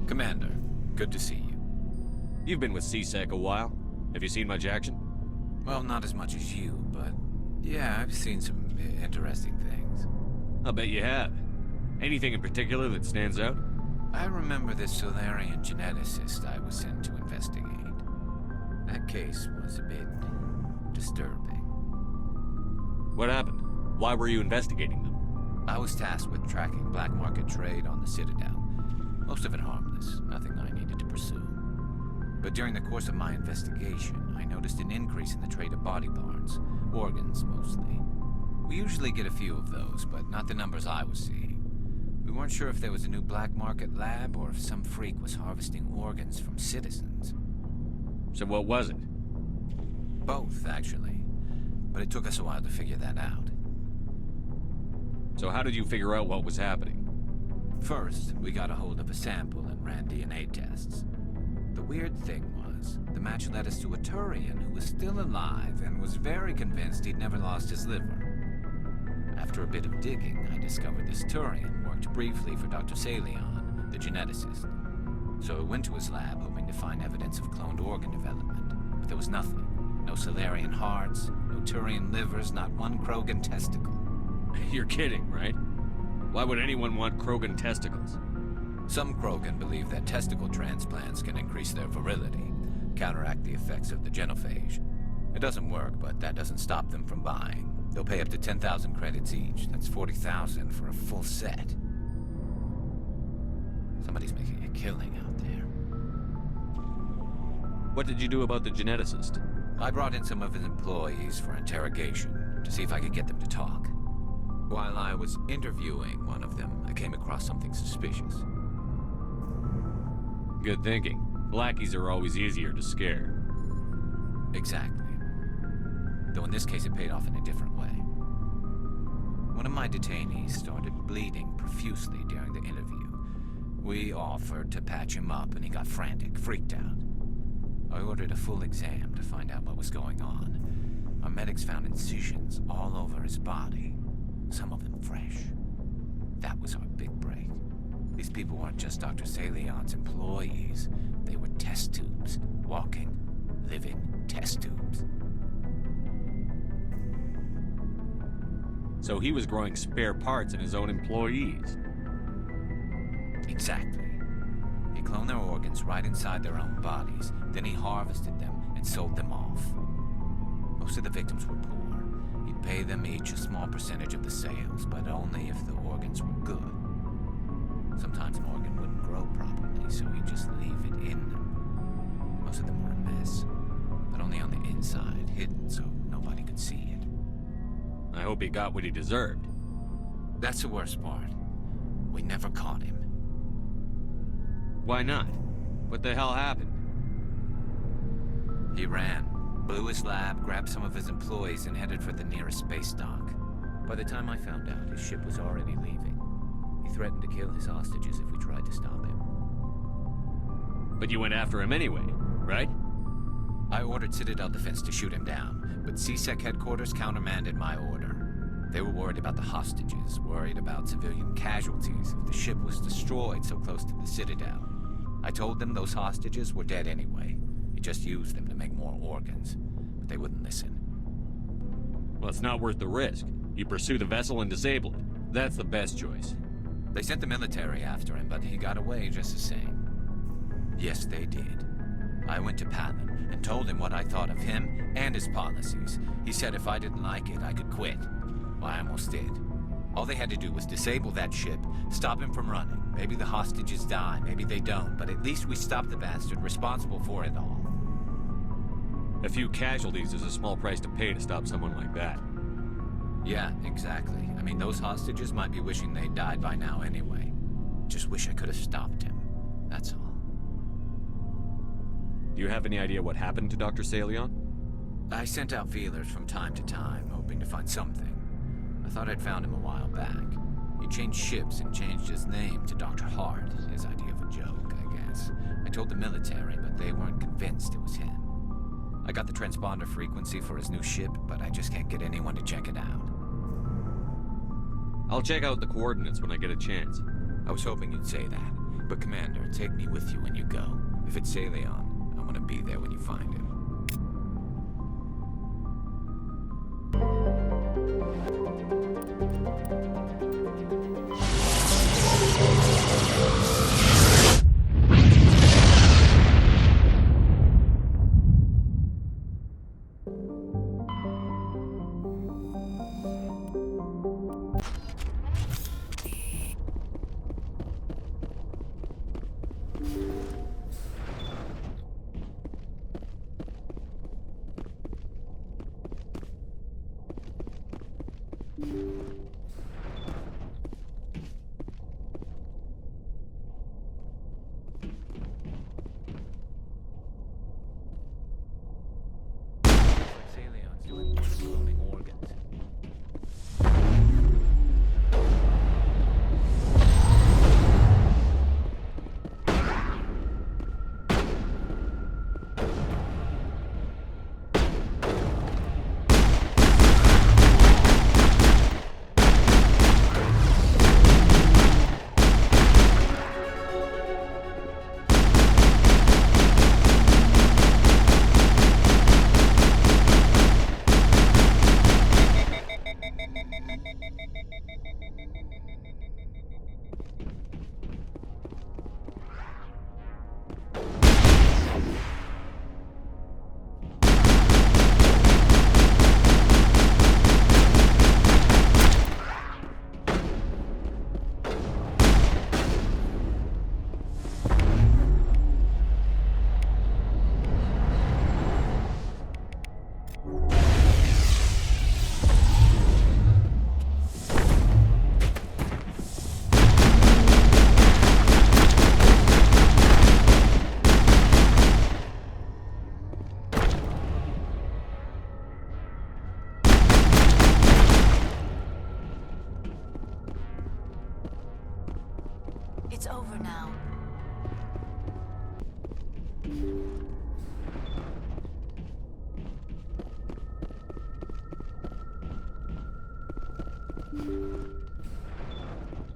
Commander, good to see you. You've been with C-Sec a while. Have you seen much action? Well, not as much as you, but yeah, I've seen some interesting things. I'll bet you have. Anything in particular that stands out? I remember this Solarian geneticist I was sent to investigate. That case was a bit disturbing. What happened? Why were you investigating them? I was tasked with tracking black market trade on the Citadel. Most of it harmless, nothing I needed to pursue. But during the course of my investigation, I noticed an increase in the trade of body parts, organs mostly. We usually get a few of those, but not the numbers I was seeing. We weren't sure if there was a new black market lab or if some freak was harvesting organs from citizens. So what was it? Both, actually. But it took us a while to figure that out. So how did you figure out what was happening? First, we got a hold of a sample and ran DNA tests. The weird thing was, the match led us to a Thorian who was still alive and was very convinced he'd never lost his liver. After a bit of digging, I discovered this Thorian worked briefly for Dr. Saleon, the geneticist. So I went to his lab hoping to find evidence of cloned organ development, but there was nothing. No Solarian hearts, no Thorian livers, not one Krogan testicle. You're kidding, right? Why would anyone want Krogan testicles? Some Krogan believe that testicle transplants can increase their virility, counteract the effects of the genophage. It doesn't work, but that doesn't stop them from buying. They'll pay up to 10,000 credits each. That's 40,000 for a full set. Somebody's making a killing out there. What did you do about the geneticist? I brought in some of his employees for interrogation, to see if I could get them to talk. While I was interviewing one of them, I came across something suspicious. Good thinking. Lackeys are always easier to scare. Exactly. Though in this case it paid off in a different way. One of my detainees started bleeding profusely during the interview. We offered to patch him up and he got frantic, freaked out. I ordered a full exam to find out what was going on. Our medics found incisions all over his body, some of them fresh. That was our big break. These people weren't just Dr. Saleon's employees. They were test tubes. Walking, living test tubes. So he was growing spare parts in his own employees. Exactly. He cloned their organs right inside their own bodies. Then he harvested them and sold them off. Most of the victims were poor. He'd pay them each a small percentage of the sales, but only if the organs were good. Sometimes an organ wouldn't grow properly, so he'd just leave it in them. Most of them were a mess, but only on the inside, hidden so nobody could see it. I hope he got what he deserved. That's the worst part. We never caught him. Why not? What the hell happened? He ran, blew his lab, grabbed some of his employees, and headed for the nearest space dock. By the time I found out, his ship was already leaving. He threatened to kill his hostages if we tried to stop him. But you went after him anyway, right? I ordered Citadel Defense to shoot him down, but C-Sec headquarters countermanded my order. They were worried about the hostages, worried about civilian casualties if the ship was destroyed so close to the Citadel. I told them those hostages were dead anyway. He just used them to make more organs, but they wouldn't listen. Well, it's not worth the risk. You pursue the vessel and disable it. That's the best choice. They sent the military after him, but he got away just the same. Yes, they did. I went to Palin and told him what I thought of him and his policies. He said if I didn't like it, I could quit. Well, I almost did. All they had to do was disable that ship, stop him from running. Maybe the hostages die, maybe they don't, but at least we stopped the bastard responsible for it all. A few casualties is a small price to pay to stop someone like that. Yeah, exactly. I mean, those hostages might be wishing they'd died by now anyway. Just wish I could have stopped him. That's all. Do you have any idea what happened to Dr. Saleon? I sent out feelers from time to time, hoping to find something. I thought I'd found him a while back. He changed ships and changed his name to Dr. Hart, his idea of a joke, I guess. I told the military, but they weren't convinced it was him. I got the transponder frequency for his new ship, but I just can't get anyone to check it out. I'll check out the coordinates when I get a chance. I was hoping you'd say that. But Commander, take me with you when you go. If it's Saleon, I want to be there when you find him. It's over now.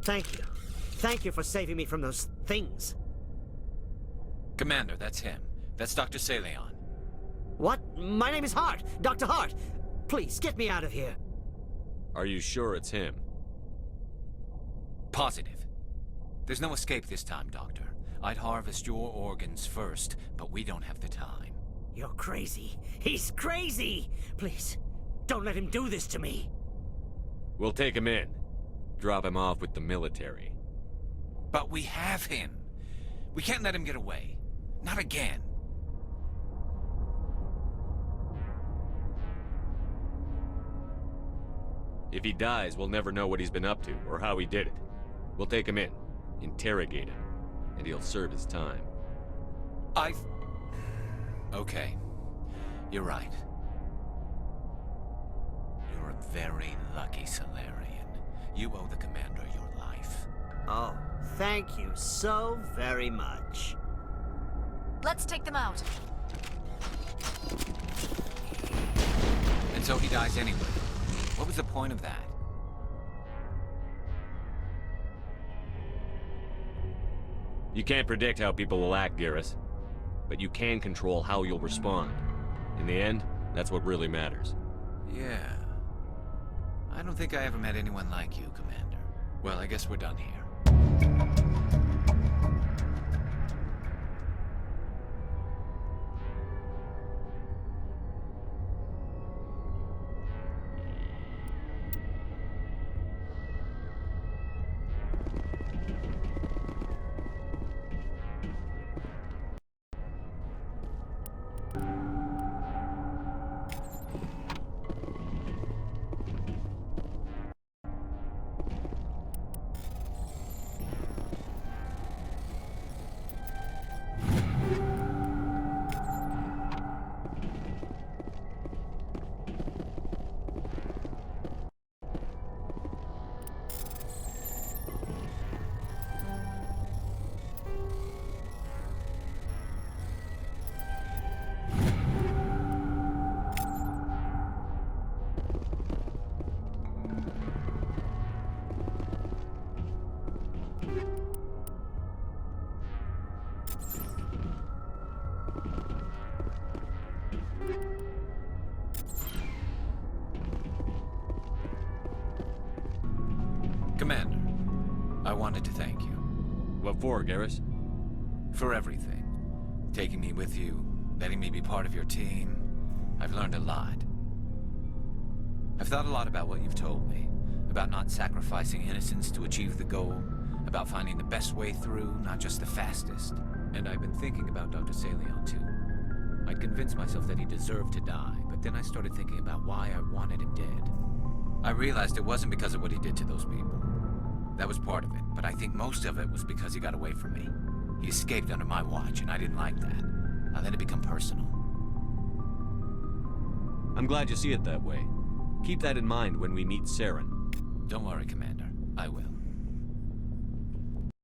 Thank you. Thank you for saving me from those things. Commander, that's him. That's Dr. Saleon. What? My name is Hart. Dr. Hart. Please, get me out of here. Are you sure it's him? Positive. There's no escape this time, Doctor. I'd harvest your organs first, but we don't have the time. You're crazy. He's crazy! Please, don't let him do this to me. We'll take him in. Drop him off with the military. But we have him. We can't let him get away. Not again. If he dies, we'll never know what he's been up to, or how he did it. We'll take him in, interrogate him, and he'll serve his time. Okay. You're right. You're a very lucky Salarian. You owe the Commander your life. Oh, thank you so very much. Let's take them out. And so he dies anyway. What was the point of that? You can't predict how people will act, Garrus. But you can control how you'll respond. In the end, that's what really matters. Yeah. I don't think I ever met anyone like you, Commander. Well, I guess we're done here. Commander, I wanted to thank you. What for, Garrus? For everything. Taking me with you, letting me be part of your team. I've learned a lot. I've thought a lot about what you've told me. About not sacrificing innocence to achieve the goal. About finding the best way through, not just the fastest. And I've been thinking about Dr. Saleon, too. I'd convinced myself that he deserved to die, but then I started thinking about why I wanted him dead. I realized it wasn't because of what he did to those people. That was part of it, but I think most of it was because he got away from me. He escaped under my watch, and I didn't like that. I let it become personal. I'm glad you see it that way. Keep that in mind when we meet Saren. Don't worry, Commander. I will.